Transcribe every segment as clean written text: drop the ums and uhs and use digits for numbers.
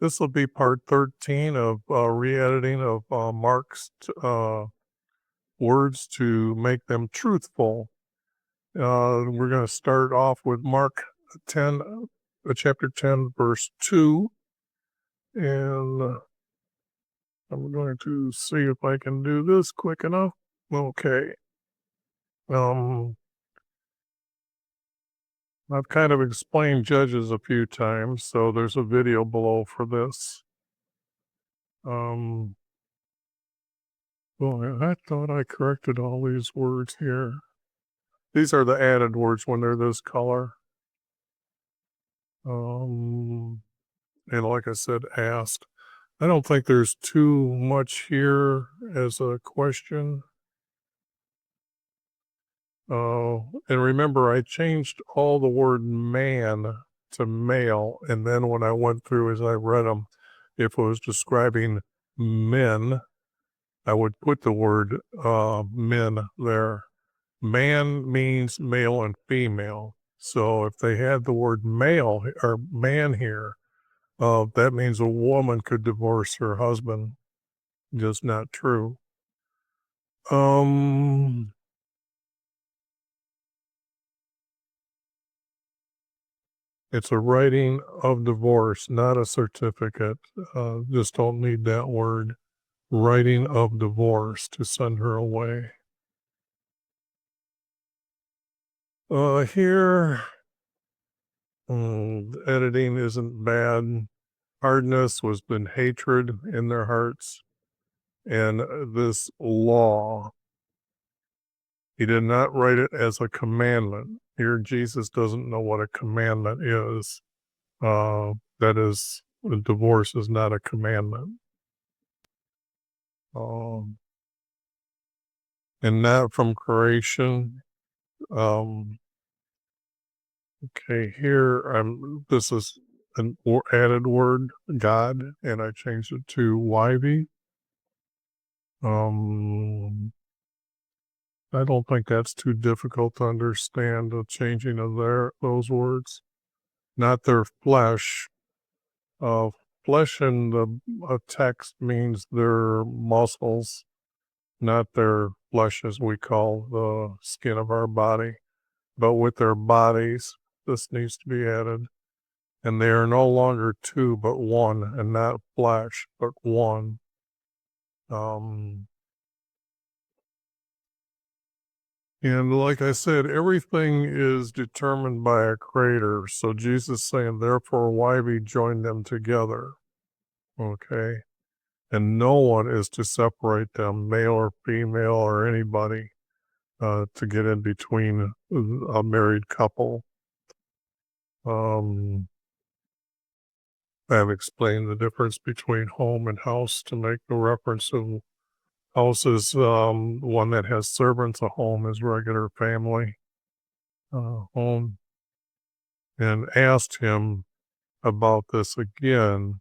This will be part 13 of re-editing of Mark's words to make them truthful. We're going to start off with Mark 10, chapter 10, verse 2. And I'm going to see if I can do this quick enough. Okay. I've kind of explained Judges a few times, so there's a video below for this. Boy, I thought I corrected all these words here. These are the added words when they're this color. And like I said, asked. I don't think there's too much here as a question. And remember, I changed all the word man to male, and then when I went through as I read them, if it was describing men, I would put the word men there. Man means male and female. So if they had the word male or man here, that means a woman could divorce her husband. Just not true. It's a writing of divorce, not a certificate. Just don't need that word. Writing of divorce to send her away. Here, editing isn't bad. Hardness was been hatred in their hearts. And this law, he did not write it as a commandment. Here, Jesus doesn't know what a commandment is. That is, divorce is not a commandment. And not from creation. Okay, here, this is an added word, God, and I changed it to YV. I don't think that's too difficult to understand, the changing of those words. Not their flesh. Flesh in the text means their muscles, not their flesh as we call the skin of our body, but with their bodies. This needs to be added. And they are no longer two, but one, and not flesh, but one. And like I said, everything is determined by a creator. So Jesus saying, therefore, why we join them together? Okay. And no one is to separate them, male or female or anybody, to get in between a married couple. I've explained the difference between home and house to make the reference of house is one that has servants, a home is regular family home. And asked him about this again.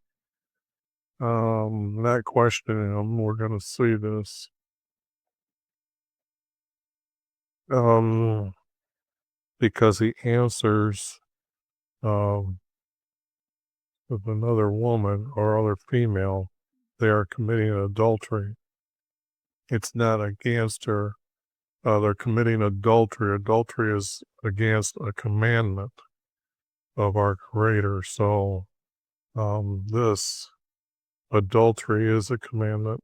Not questioning him, we're going to see this. Because he answers with another woman or other female, they are committing adultery. It's not against her. They're committing adultery. Adultery is against a commandment of our Creator. So this adultery is a commandment.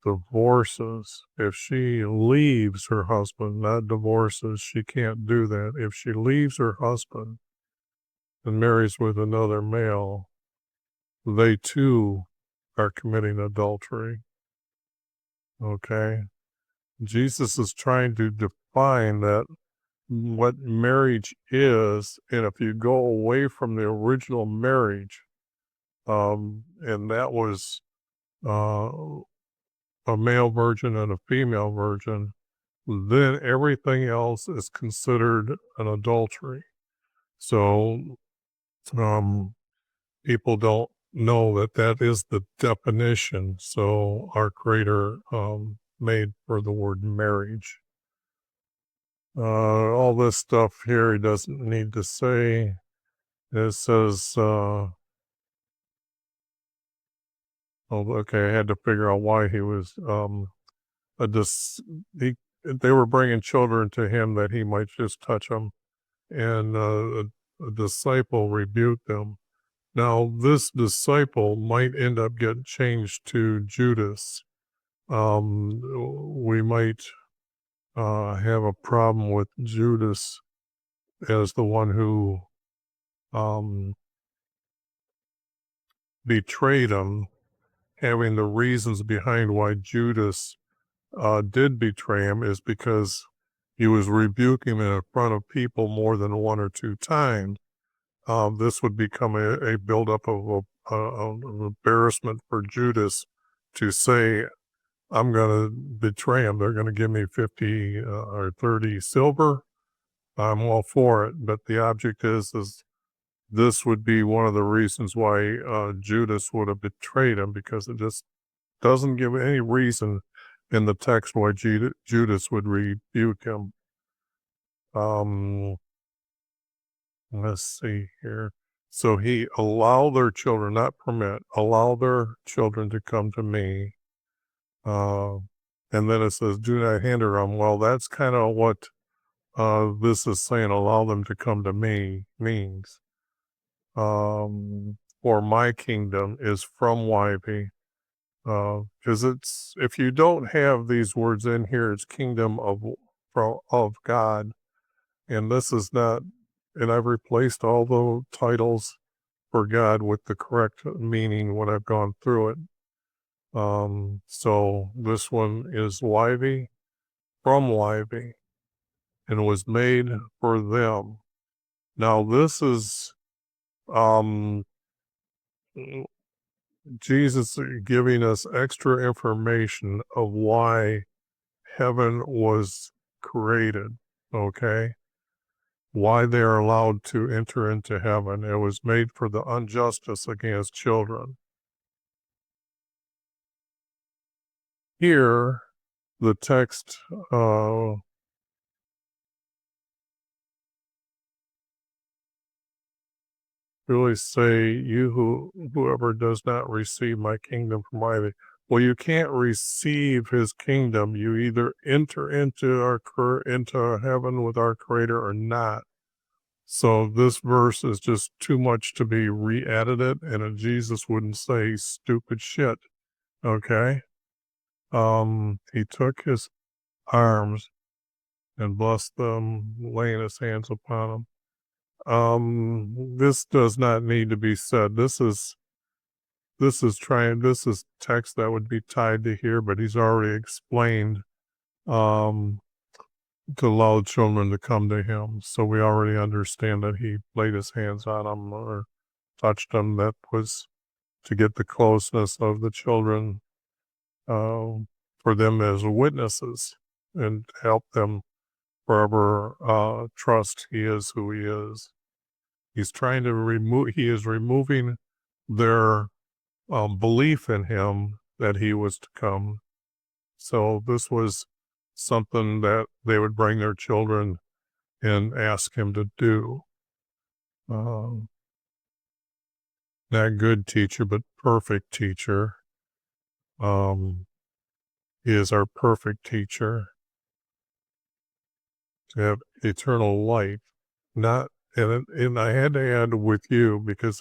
Divorces, if she leaves her husband, not divorces, she can't do that. If she leaves her husband and marries with another male, they too are committing adultery. Okay? Jesus is trying to define that what marriage is, and if you go away from the original marriage, and that was a male virgin and a female virgin, then everything else is considered an adultery. So people don't know that that is the definition. So our Creator made for the word marriage. All this stuff here he doesn't need to say. It says, oh, okay, I had to figure out why he was, they were bringing children to him that he might just touch them, and a disciple rebuked them. Now, this disciple might end up getting changed to Judas. We might have a problem with Judas as the one who betrayed him, having the reasons behind why Judas did betray him is because he was rebuking him in front of people more than one or two times. This would become a buildup of an embarrassment for Judas to say, I'm going to betray him. They're going to give me 50 or 30 silver. I'm all for it. But the object is this would be one of the reasons why Judas would have betrayed him, because it just doesn't give any reason in the text why Judas would rebuke him. Let's see here. So he allow their children, not permit, allow their children to come to me. And then it says, do not hinder them. Well, that's kind of what this is saying, allow them to come to me means. For my kingdom is from YV. Because if you don't have these words in here, it's kingdom of God. And this is not, and I've replaced all the titles for God with the correct meaning when I've gone through it. So this one is YV, from YV, and was made for them. Now this is Jesus giving us extra information of why heaven was created, okay? Why they are allowed to enter into heaven. It was made for the injustice against children. Here, the text really say, whoever does not receive my kingdom from my. Well, you can't receive his kingdom. You either enter into heaven with our Creator or not. So this verse is just too much to be re-edited, and Jesus wouldn't say stupid shit. Okay. He took his arms and blessed them, laying his hands upon them. This does not need to be said. This is text that would be tied to here, but he's already explained to allow children to come to him. So we already understand that he laid his hands on them or touched them. That was to get the closeness of the children for them as witnesses and help them forever trust he is who he is. He is removing their belief in him that he was to come. So this was something that they would bring their children and ask him to do. Not good teacher, but perfect teacher. He is our perfect teacher to have eternal life. And I had to add with you because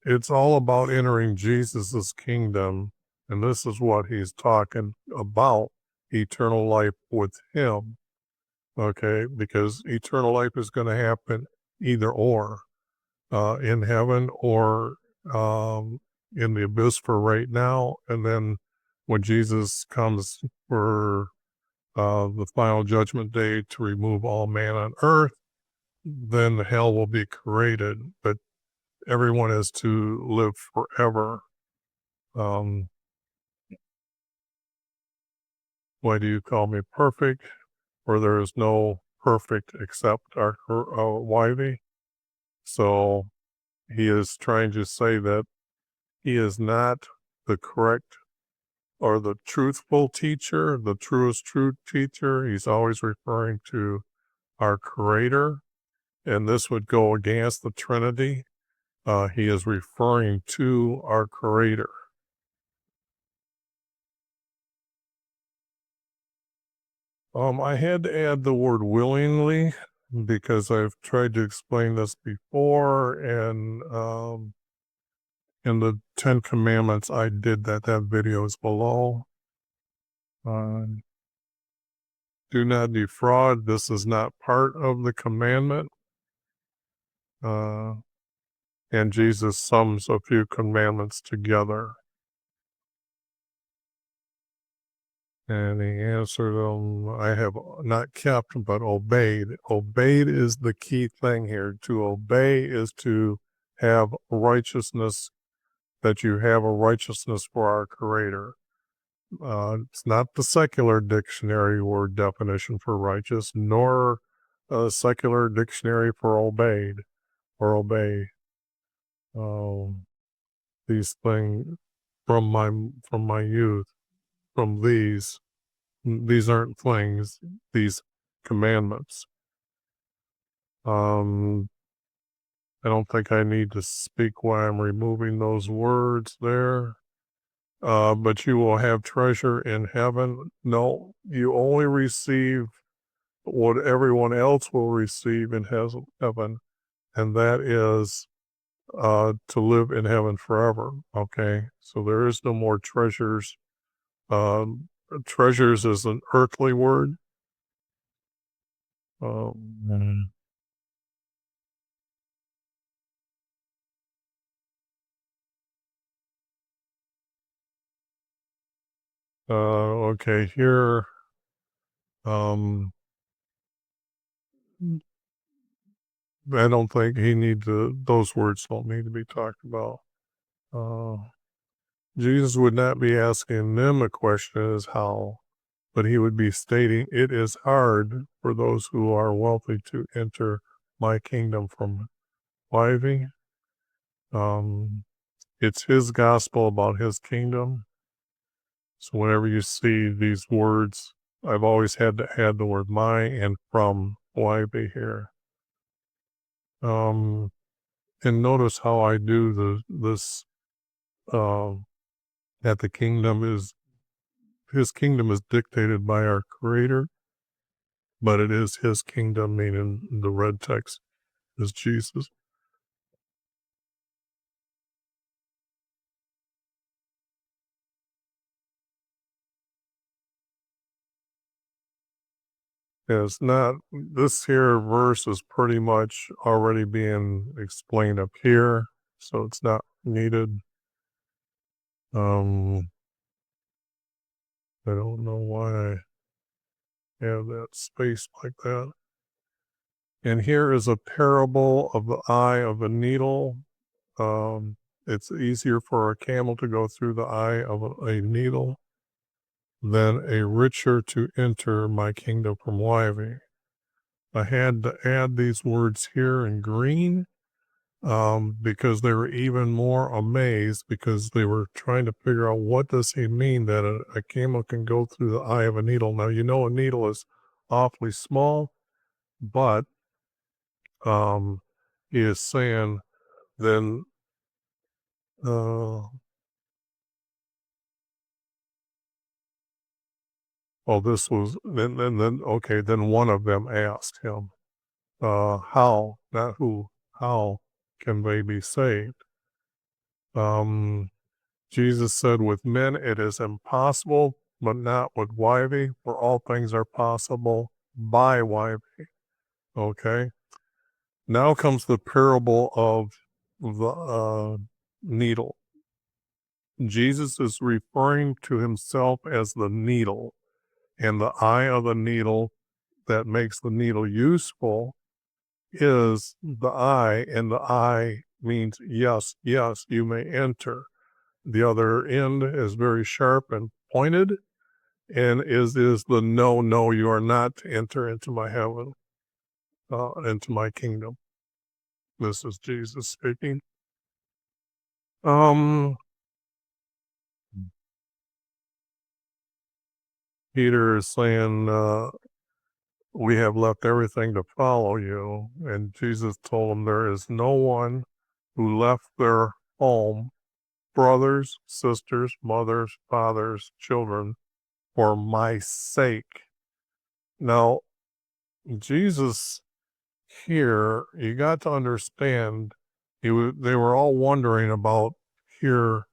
it's all about entering Jesus's kingdom, and this is what he's talking about: eternal life with him. Okay, because eternal life is going to happen either or, in heaven or in the abyss for right now, and then when Jesus comes for the final judgment day to remove all man on earth, then hell will be created, but everyone is to live forever. Why do you call me perfect? For there is no perfect except our Wivey. So he is trying to say that he is not the correct or the truthful teacher, the truest true teacher. He's always referring to our Creator, and this would go against the Trinity. He is referring to our Creator. I had to add the word willingly because I've tried to explain this before, and in the 10 Commandments, I did that. That video is below. Do not defraud. This is not part of the commandment. And Jesus sums a few commandments together. And he answered them, I have not kept, but obeyed. Obeyed is the key thing here. To obey is to have righteousness, that you have a righteousness for our Creator. It's not the secular dictionary word definition for righteous, nor a secular dictionary for obeyed or obey. These things from my youth, from these aren't things, these commandments. I don't think I need to speak why I'm removing those words there. But you will have treasure in heaven. No, you only receive what everyone else will receive in heaven, and that is to live in heaven forever. Okay, so there is no more treasures. Treasures is an earthly word. Um, okay, here, I don't think those words don't need to be talked about. Jesus would not be asking them a question as how, but he would be stating, it is hard for those who are wealthy to enter my kingdom from YV. It's his gospel about his kingdom. So whenever you see these words, I've always had to add the word my and from YV here. And notice how I do this, that the kingdom is, his kingdom is dictated by our Creator, but it is his kingdom, meaning the red text is Jesus. It's not, this here verse is pretty much already being explained up here, so it's not needed. I don't know why I have that space like that. And here is a parable of the eye of a needle. It's easier for a camel to go through the eye of a needle than a richer to enter my kingdom from YV. I had to add these words here in green because they were even more amazed because they were trying to figure out what does he mean that a camel can go through the eye of a needle. Now, you know a needle is awfully small, but he is saying then this was then okay, then one of them asked him, how, not who, how can they be saved? Jesus said, with men it is impossible, but not with YV, for all things are possible by YV. Okay? Now comes the parable of the needle. Jesus is referring to himself as the needle, and the eye of the needle that makes the needle useful is the eye, and the eye means yes, yes, you may enter. The other end is very sharp and pointed, and is the no, no, you are not to enter into my heaven, into my kingdom. This is Jesus speaking. Peter is saying, we have left everything to follow you. And Jesus told them, there is no one who left their home, brothers, sisters, mothers, fathers, children, for my sake. Now, Jesus here, you got to understand, they were all wondering about here,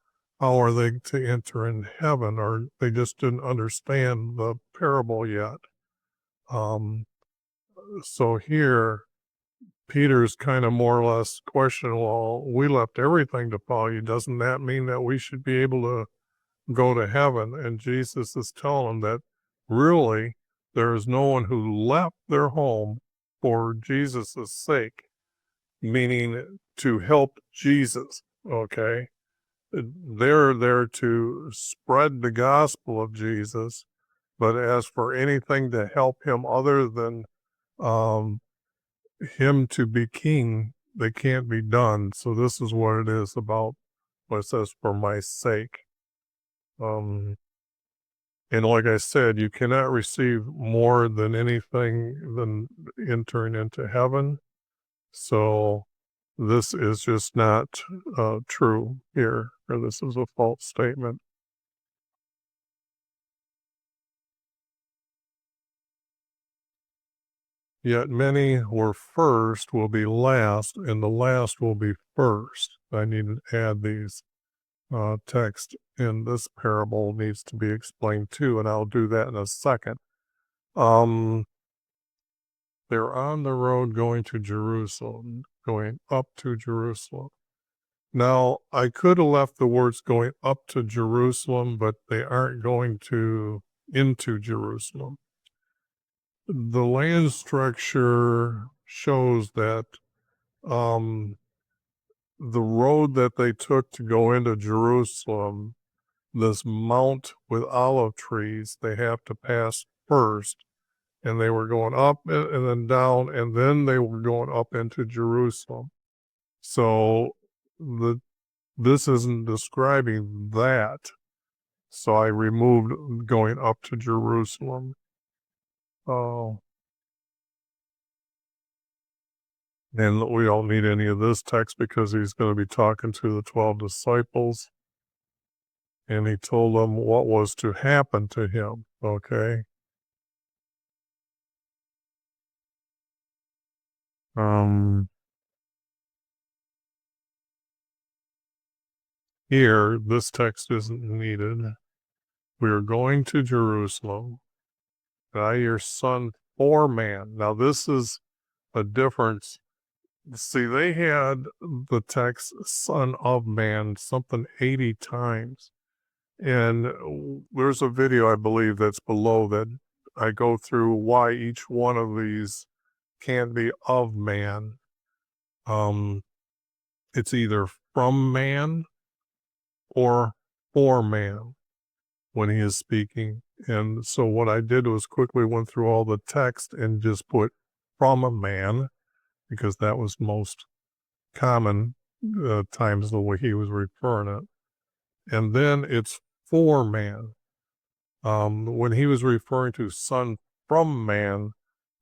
how are they to enter in heaven, or they just didn't understand the parable yet. So here, Peter's kind of more or less questioning, well, we left everything to follow you. Doesn't that mean that we should be able to go to heaven? And Jesus is telling them that really there is no one who left their home for Jesus' sake, meaning to help Jesus, okay? They're there to spread the gospel of Jesus, but as for anything to help him other than um, him to be king, they can't be done. So this is what it is about what it says, for my sake. And like I said, you cannot receive more than anything than entering into heaven. So this is just not true here, or this is a false statement. Yet many were first will be last, and the last will be first. I need to add these. Text in this parable needs to be explained too, and I'll do that in a second. They're on the road going to Jerusalem, going up to Jerusalem. Now, I could have left the words going up to Jerusalem, but they aren't going into Jerusalem. The land structure shows that the road that they took to go into Jerusalem, this mount with olive trees, they have to pass first. And they were going up and then down, and then they were going up into Jerusalem. So this isn't describing that. So I removed going up to Jerusalem. Oh. And we don't need any of this text because he's going to be talking to the 12 disciples. And he told them what was to happen to him, okay? Here, this text isn't needed. We are going to Jerusalem. I, your son, for man. Now, this is a difference. See, they had the text son of man something 80 times. And there's a video, I believe, that's below that I go through why each one of these can be of man. It's either from man or for man when he is speaking. And so what I did was quickly went through all the text and just put from a man, because that was most common times the way he was referring it. And then it's for man. When he was referring to son from man,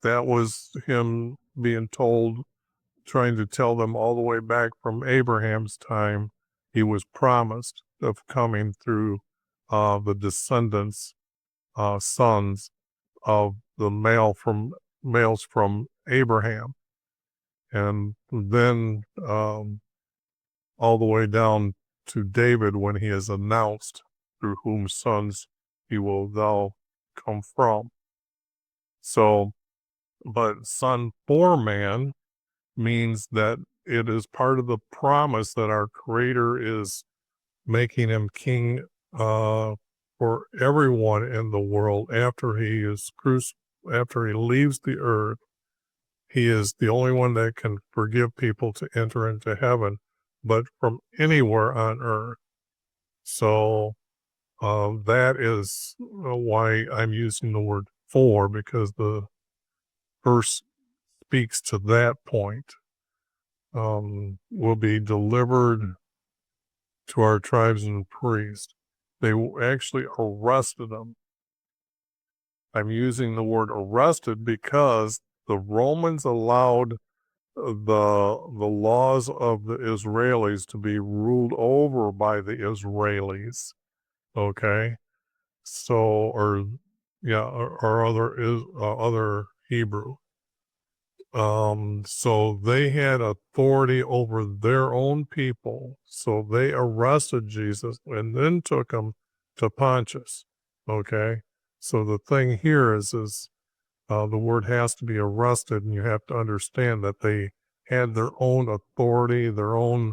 that was him being told, trying to tell them all the way back from Abraham's time, he was promised of coming through the descendants, sons of the males from Abraham. And then all the way down to David when he is announced through whom sons he will thou come from. So, but son for man means that it is part of the promise that our Creator is making him king for everyone in the world after he is after he leaves the earth. He is the only one that can forgive people to enter into heaven, but from anywhere on earth. So that is why I'm using the word for, because the verse speaks to that point. Will be delivered to our tribes and priests. They actually arrested him. I'm using the word arrested because the Romans allowed the laws of the Israelis to be ruled over by the Israelis. Okay, so or other Hebrew. So they had authority over their own people. So they arrested Jesus and then took him to Pontius. Okay, so the thing here is the word has to be arrested, and you have to understand that they had their own authority, their own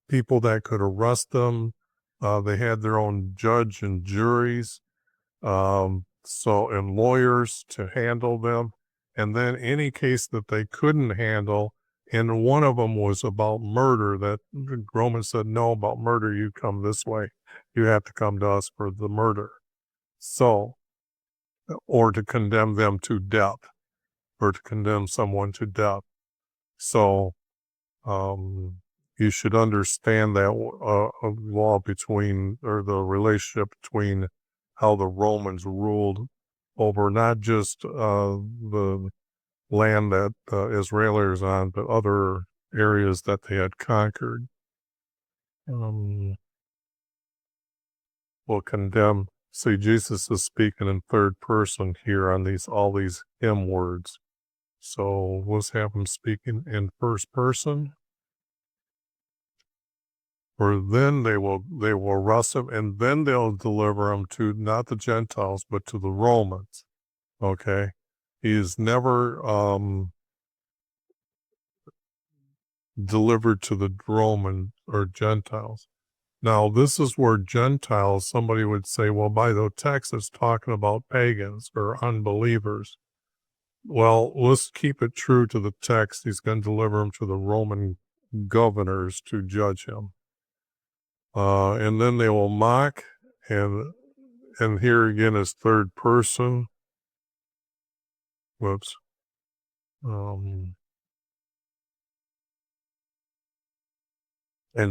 people that could arrest them. They had their own judge and juries, and lawyers to handle them. And then any case that they couldn't handle, and one of them was about murder, that Romans said, no, about murder, you come this way. You have to come to us for the murder. So, or to condemn them to death, or to condemn someone to death. So, you should understand that law between, or the relationship between how the Romans ruled over not just the land that Israel is on, but other areas that they had conquered. Will condemn. See, Jesus is speaking in third person here on all these him words. So let's have him speaking in first person. For then they will arrest him, and then they'll deliver him to not the Gentiles, but to the Romans. Okay? He is never delivered to the Roman or Gentiles. Now, this is where Gentiles, somebody would say, well, by the text, it's talking about pagans or unbelievers. Well, let's keep it true to the text. He's going to deliver him to the Roman governors to judge him. And then they will mock, and here again is third person. Whoops. And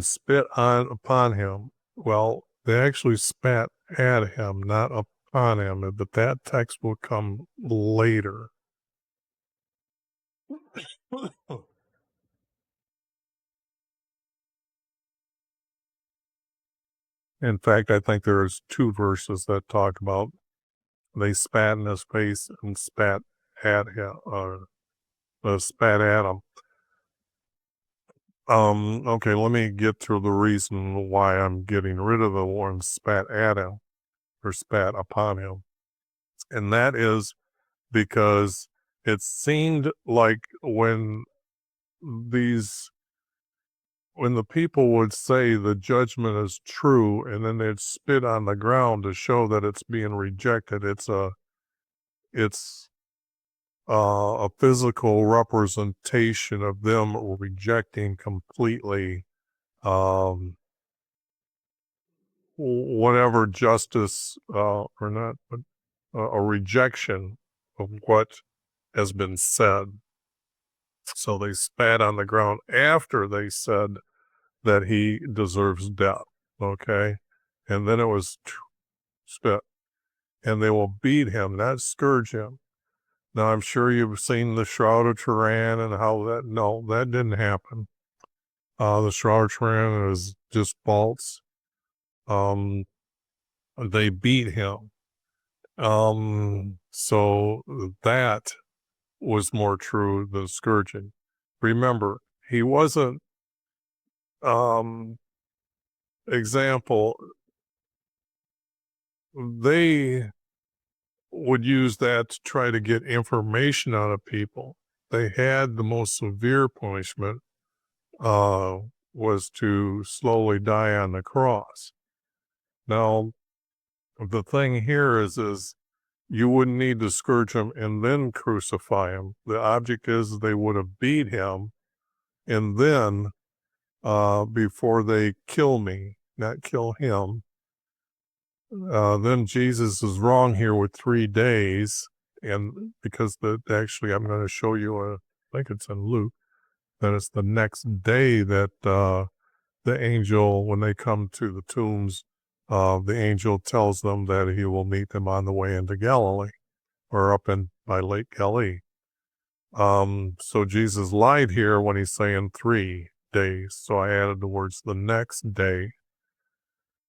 spit upon him. Well, they actually spat at him, not upon him, but that text will come later. In fact, I think there's 2 verses that talk about they spat in his face and spat at him, spat at him. Okay, let me get through the reason why I'm getting rid of the one spat at him or spat upon him. And that is because it seemed like when the people would say the judgment is true, and then they'd spit on the ground to show that it's being rejected, it's a physical representation of them rejecting completely whatever justice or not, but a rejection of what has been said. So they spat on the ground after they said that he deserves death, okay? And then it was spit. And they will beat him, not scourge him. Now, I'm sure you've seen the Shroud of Turin and how that didn't happen. The Shroud of Turin is just false. They beat him. So that was more true than scourging. Remember, he wasn't, example, they would use that to try to get information out of people. They had the most severe punishment, was to slowly die on the cross. Now, the thing here is you wouldn't need to scourge him and then crucify him. The object is they would have beat him, and then before they kill me, not kill him. Then Jesus is wrong here with 3 days, and because actually I'm going to show you, I think it's in Luke, that it's the next day that the angel, when they come to the tombs, the angel tells them that he will meet them on the way into Galilee, or up in by Lake Galilee. So Jesus lied here when he's saying 3 days. So I added the words the next day.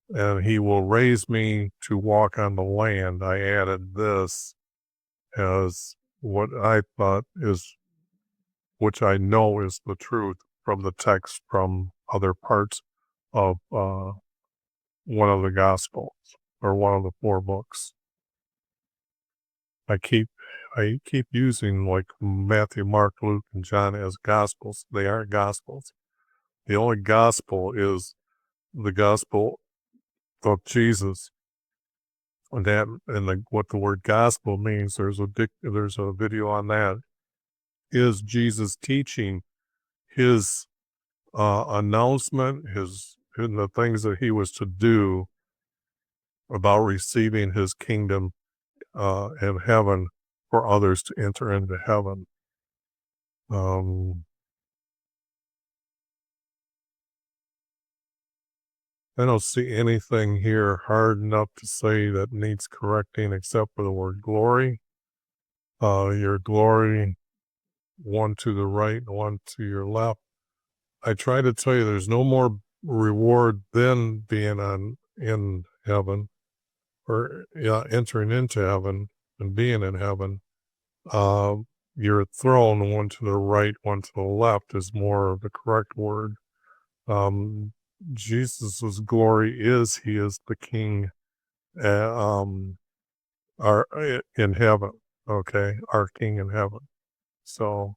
And he will raise me to walk on the land. I added this as what I thought is, which I know is the truth from the text from other parts of one of the Gospels or one of the 4 books. I keep using like Matthew, Mark, Luke, and John as Gospels. They aren't Gospels. The only Gospel is the Gospel of Jesus. And that, and what the word gospel means, there's a video on that. Is Jesus teaching his announcement, and the things that he was to do about receiving his kingdom in heaven for others to enter into heaven. I don't see anything here hard enough to say that needs correcting except for the word glory. Your glory, one to the right, one to your left. I try to tell you there's no more reward than being in heaven, or entering into heaven and being in heaven. Your throne, one to the right, one to the left, is more of the correct word. Jesus's glory is he is the King, our in heaven. Okay, our King in heaven. So,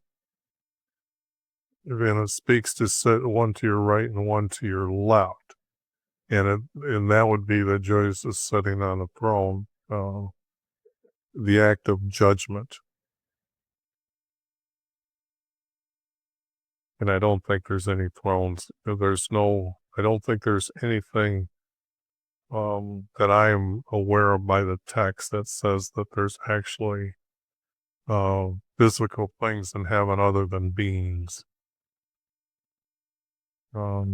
and it speaks to sit one to your right and one to your left, and that would be that Jesus is sitting on a throne, the act of judgment. And I don't think there's any thrones. I don't think there's anything that I am aware of by the text that says that there's actually physical things in heaven other than beings. Are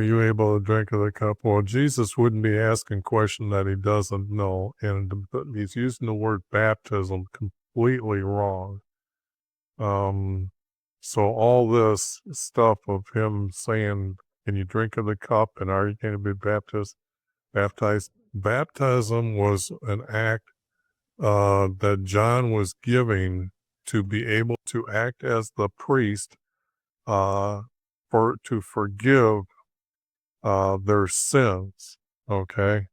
you able to drink of the cup? Well, Jesus wouldn't be asking a question that he doesn't know, and he's using the word baptism completely wrong. So all this stuff of him saying, can you drink of the cup, and are you going to be baptized? Baptism was an act that John was giving to be able to act as the priest to forgive their sins. Okay.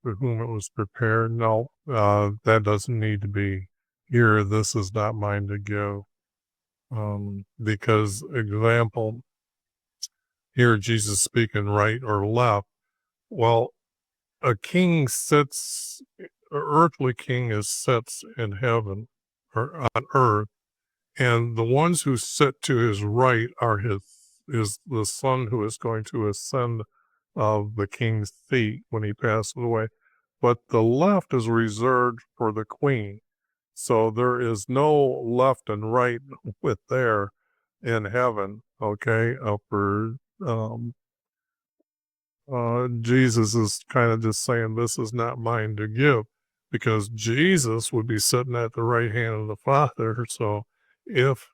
For whom it was prepared. No, that doesn't need to be here. This is not mine to give. Because example, here Jesus speaking right or left. Well, a king sits, an earthly king sits in heaven or on earth, and the ones who sit to his right is the son who is going to ascend of the king's seat when he passes away. But the left is reserved for the queen. So there is no left and right with there in heaven, okay? Jesus is kind of just saying, this is not mine to give, because Jesus would be sitting at the right hand of the Father. So if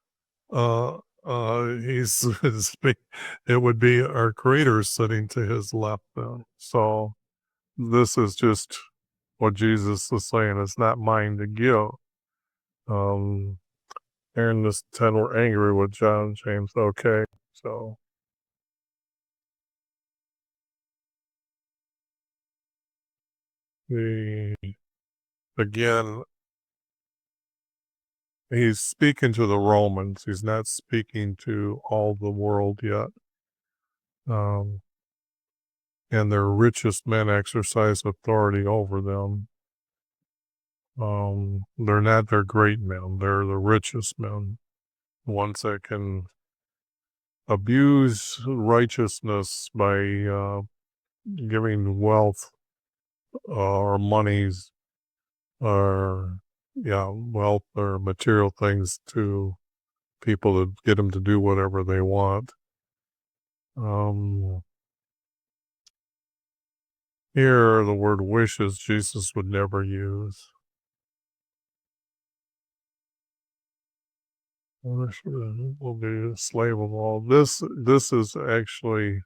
he's it would be our Creator sitting to his left then. So this is just what Jesus is saying. It's not mine to give. Aaron and Ted were angry with John James. Okay, so again, he's speaking to the Romans. He's not speaking to all the world yet. And their richest men exercise authority over them. They're not their great men. They're the richest men, ones that can abuse righteousness by giving wealth or monies or wealth or material things to people to get them to do whatever they want. Here, the word wishes Jesus would never use. Will be a slave of all. This is actually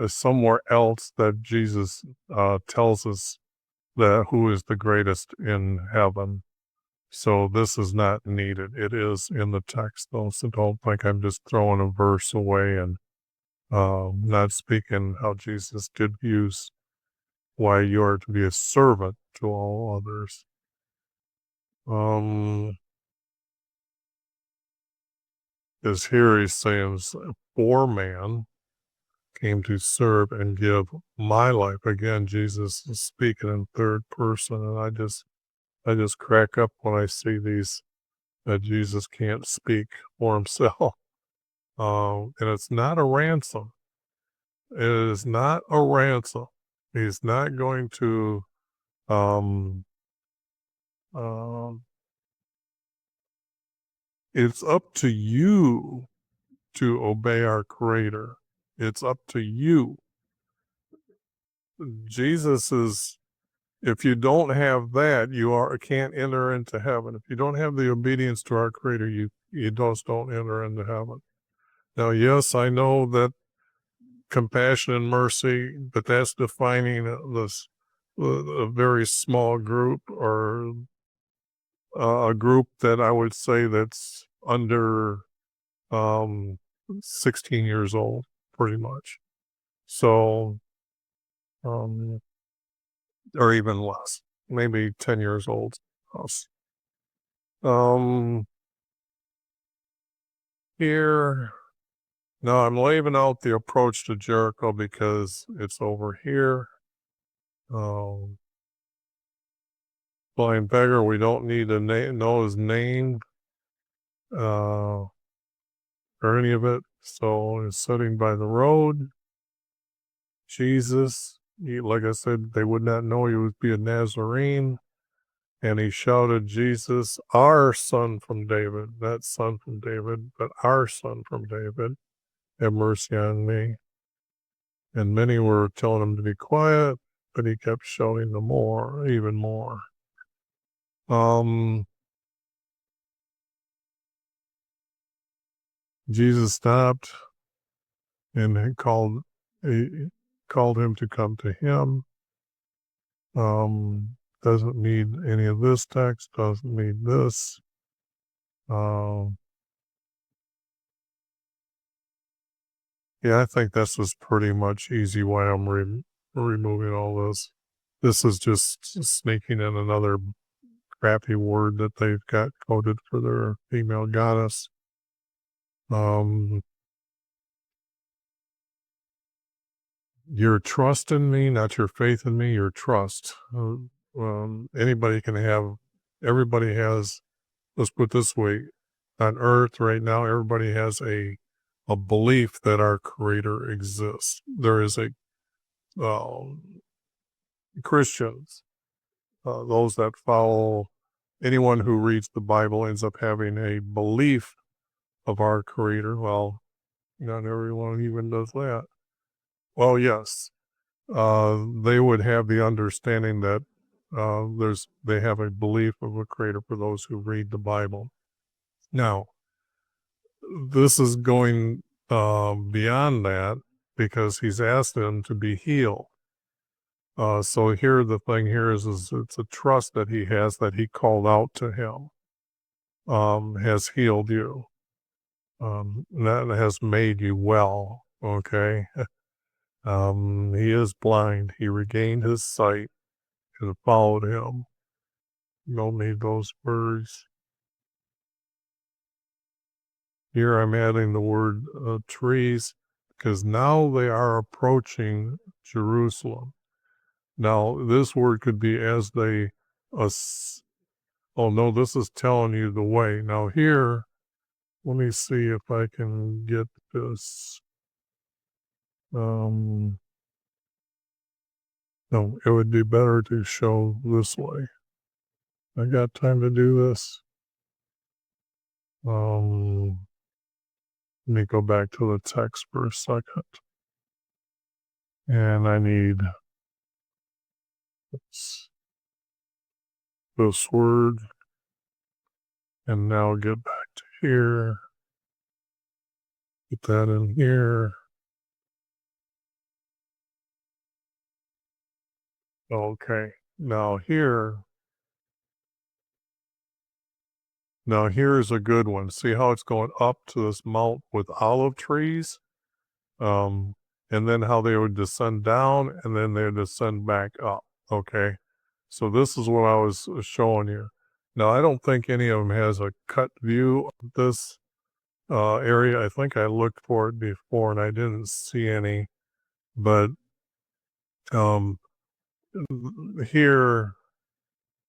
somewhere else that Jesus tells us that who is the greatest in heaven. So this is not needed. It is in the text though, so don't think I'm just throwing a verse away and not speaking how Jesus did use why you are to be a servant to all others. Is here he's saying, for man came to serve and give my life. Again, Jesus is speaking in third person, and I just crack up when I see these that Jesus can't speak for himself. And it's not a ransom. It is not a ransom. He's not going to um, it's up to you to obey our Creator. It's up to you. Jesus is, if you don't have that, can't enter into heaven. If you don't have the obedience to our Creator, you just don't enter into heaven. Now, yes, I know that compassion and mercy, but that's defining a very small group, or a group that I would say that's under 16 years old, pretty much. So, or even less, maybe 10 years old. Here, now I'm leaving out the approach to Jericho because it's over here. Blind beggar, we don't need to know his name or any of it. So he's sitting by the road. Jesus, like I said, they would not know he would be a Nazarene. And he shouted, Jesus, our son from David, not son from David, but our son from David, have mercy on me. And many were telling him to be quiet, but he kept shouting the more, even more. Jesus stopped and he called him to come to him. Doesn't need any of this text, doesn't need this. Yeah, I think this is pretty much easy why I'm removing all this. This is just sneaking in another crappy word that they've got coded for their female goddess. Your trust in me, not your faith in me, your trust. Anybody can have, everybody has, let's put it this way, on earth right now, everybody has a belief that our Creator exists. There is a Christians, those that follow, anyone who reads the Bible ends up having a belief of our Creator. Well, not everyone even does that. Well, yes, they would have the understanding that they have a belief of a Creator for those who read the Bible. Now, this is going beyond that because he's asked them to be healed. So here, the thing here is it's a trust that he has that he called out to him, has healed you, that has made you well, okay? He is blind. He regained his sight and followed him. You don't need those words. Here I'm adding the word trees because now they are approaching Jerusalem. Now, this word could be as they, oh no, this is telling you the way. Now here, let me see if I can get this. No, it would be better to show this way. I got time to do this. Let me go back to the text for a second. And I need this word. And now get back to here. Put that in here. Okay. Now here's a good one. See how it's going up to this mount with olive trees? And then how they would descend down and then they would descend back up. Okay. So this is what I was showing you. Now, I don't think any of them has a cut view of this area. I think I looked for it before and I didn't see any. But here,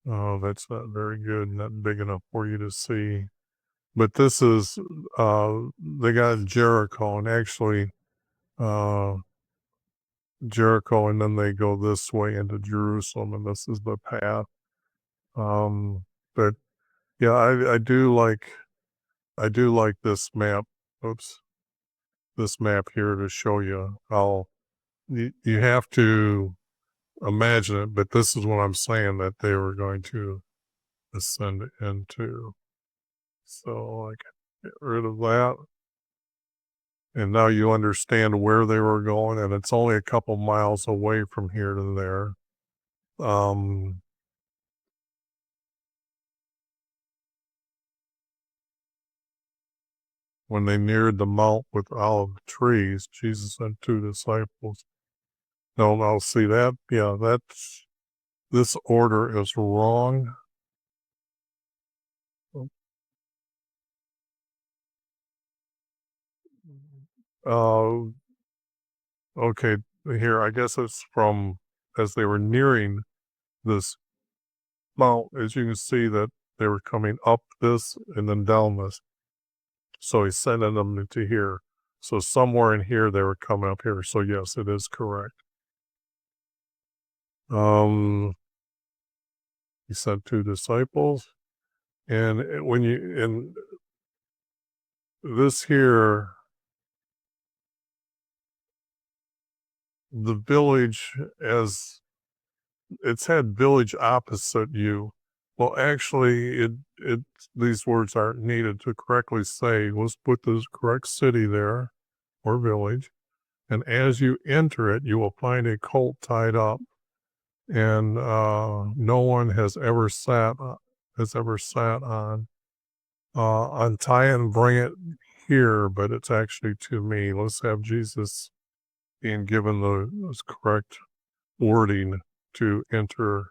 oh, that's not very good, not big enough for you to see. But this is, they got Jericho, and actually, Jericho, and then they go this way into Jerusalem, and this is the path. But yeah, I do like this map. Oops, this map here to show you how you have to imagine it. But this is what I'm saying that they were going to ascend into. So I can get rid of that. And now you understand where they were going, and it's only a couple miles away from here to there. When they neared the mount with olive trees, Jesus and 2 disciples. No, see that? Yeah, this order is wrong. Okay, here, I guess it's from as they were nearing this mount, as you can see that they were coming up this and then down this. So he's sending them to here. So somewhere in here they were coming up here. So yes, it is correct. He sent 2 disciples. And when in this here, the village, as it's had village opposite you. Well, actually, these words aren't needed to correctly say. Let's put the correct city there or village. And as you enter it, you will find a colt tied up, and no one has ever sat on. Untie it and bring it here, but it's actually to me. Let's have Jesus being given the correct wording to enter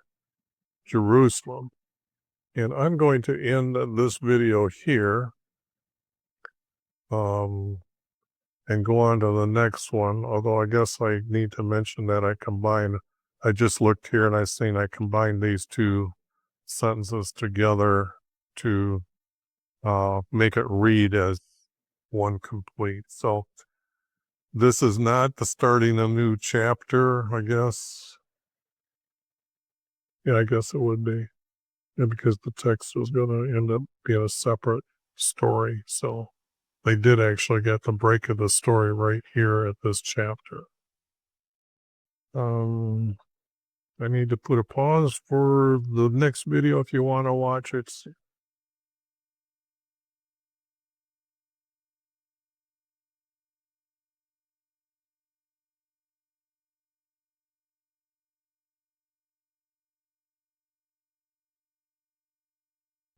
Jerusalem. And I'm going to end this video here and go on to the next one, although I guess I need to mention that I just looked here and I combined these 2 sentences together to make it read as one complete. So this is not the starting a new chapter, I guess. Yeah, I guess it would be. Yeah, because the text was going to end up being a separate story. So they did actually get the break of the story right here at this chapter. I need to put a pause for the next video if you want to watch it.